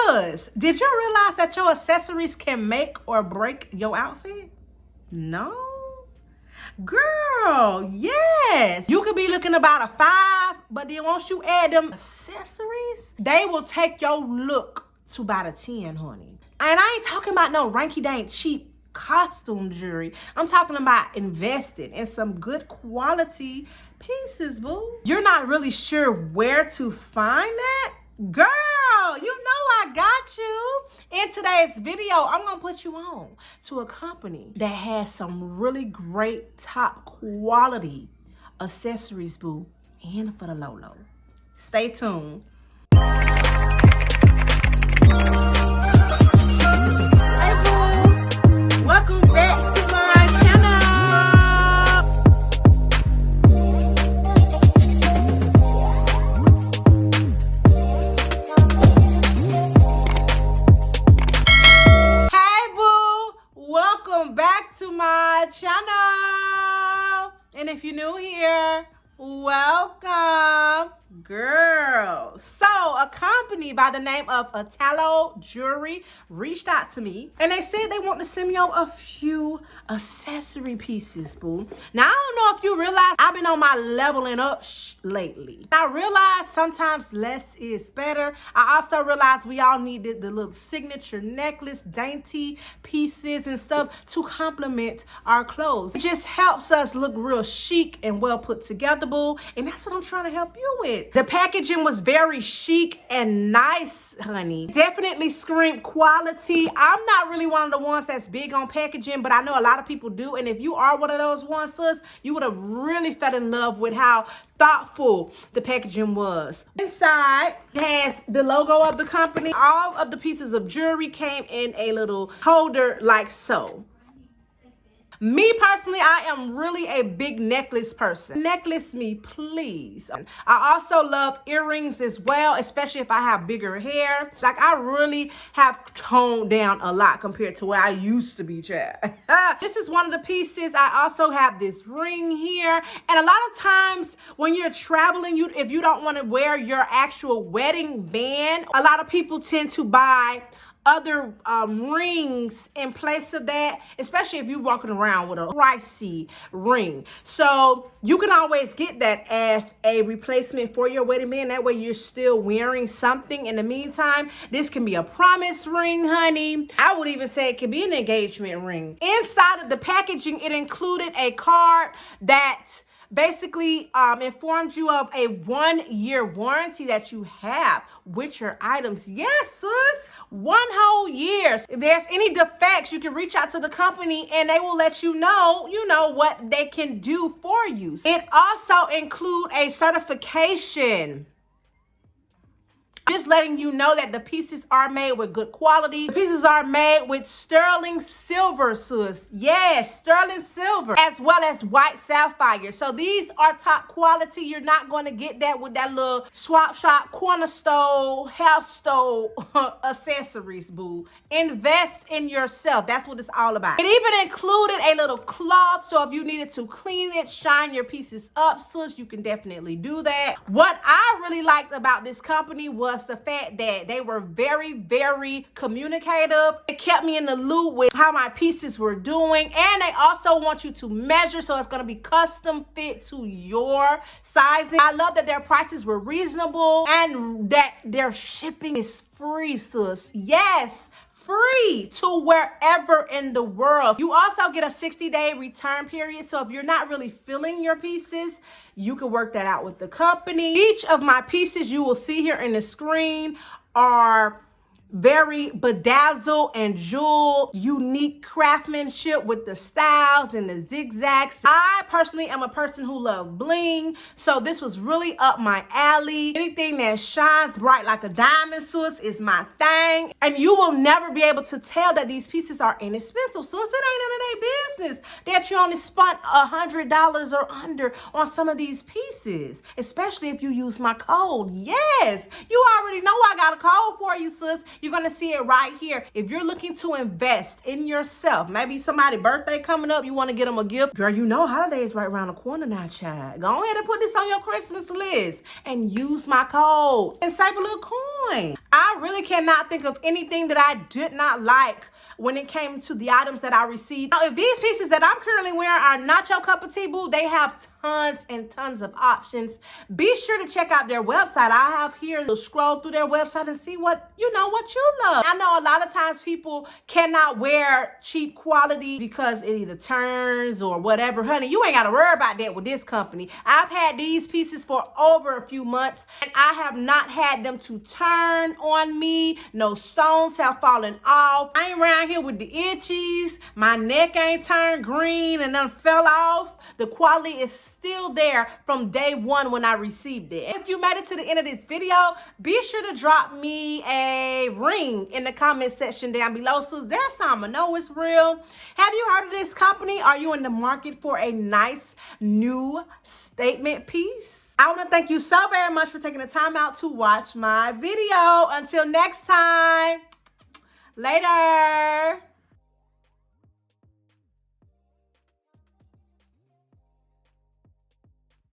Sus, did you realize that your accessories can make or break your outfit? No? Girl, yes. You could be looking about a 5, but then once you add them accessories, they will take your look to about a 10, honey. And I ain't talking about no ranky-dank cheap costume jewelry. I'm talking about investing in some good quality pieces, boo. You're not really sure where to find that? Girl, you know I got you. In today's video, I'm gonna put you on to a company that has some really great top quality accessories, boo, and for the low. Stay tuned. Hey boo, welcome back to my channel. Welcome back to my channel. And if you're new here, welcome. Girl, so a company by the name of Italo jewelry reached out to me and they said they want to send me out a few accessory pieces, boo. Now, I don't know if you realize I've been on my leveling up lately. I realize sometimes less is better. I also realize we all needed the little signature necklace, dainty pieces and stuff to complement our clothes. It just helps us look real chic and well put together, boo. And that's what I'm trying to help you with. The packaging was very chic and nice, honey. Definitely screamed quality. I'm not really one of the ones that's big on packaging, but I know a lot of people do. And if you are one of those ones, sis, you would have really fell in love with how thoughtful the packaging was. Inside, it has the logo of the company. All of the pieces of jewelry came in a little holder like so. Me personally, I am really a big necklace person. Necklace me, please. I also love earrings as well, especially if I have bigger hair. Like, I really have toned down a lot compared to where I used to be, child. This is one of the pieces. I also have this ring here. And a lot of times when you're traveling, if you don't want to wear your actual wedding band, a lot of people tend to buy other rings in place of that, especially if you're walking around with a pricey ring. So you can always get that as a replacement for your wedding band. That way you're still wearing something in the meantime. This can be a promise ring, honey. I would even say it can be an engagement ring. Inside of the packaging, it included a card that basically informs you of a 1-year warranty that you have with your items. Yes, sis, 1 whole year. If there's any defects, you can reach out to the company and they will let you know, what they can do for you. It also includes a certification. Just letting you know that the pieces are made with good quality. The pieces are made with sterling silver, sis. Yes, sterling silver, as well as white sapphire. So these are top quality. You're not going to get that with that little swap shop, corner store, house store accessories, boo. Invest in yourself. That's what it's all about. It even included a little cloth. So if you needed to clean it, shine your pieces up, sis, you can definitely do that. What I really liked about this company was the fact that they were very, very communicative. It kept me in the loop with how my pieces were doing. And they also want you to measure, so it's going to be custom fit to your sizing. I love that their prices were reasonable and that their shipping is free, sis. Yes, free to wherever in the world. You also get a 60-day return period. So if you're not really feeling your pieces, you can work that out with the company. Each of my pieces you will see here in the screen are very bedazzled and jeweled, unique craftsmanship with the styles and the zigzags. I personally am a person who loves bling, so this was really up my alley. Anything that shines bright like a diamond, sis, is my thing. And you will never be able to tell that these pieces are inexpensive, sis. It ain't none of their business that you only spent $100 or under on some of these pieces, especially if you use my code. Yes, you already know I got a code for you, sis. You're going to see it right here. If you're looking to invest in yourself, maybe somebody's birthday coming up, you want to get them a gift. Girl, you know holidays right around the corner now, child. Go ahead and put this on your Christmas list and use my code and save a little coin. I really cannot think of anything that I did not like when it came to the items that I received. Now, if these pieces that I'm currently wearing are not your cup of tea, boo, they have tons and tons of options. Be sure to check out their website. I have here to scroll through their website and see what you love. I know a lot of times people cannot wear cheap quality because it either turns or whatever. Honey, you ain't got to worry about that with this company. I've had these pieces for over a few months and I have not had them to turn on me. No stones have fallen off. I ain't around here with the itchies. My neck ain't turned green and then fell off. The quality is still there from day one when I received it. If you made it to the end of this video, be sure to drop me a ring in the comment section down below, so that's how I'm gonna know it's real. Have you heard of this company? Are you in the market for a nice new statement piece? I want to thank you so very much for taking the time out to watch my video. Until next time, later.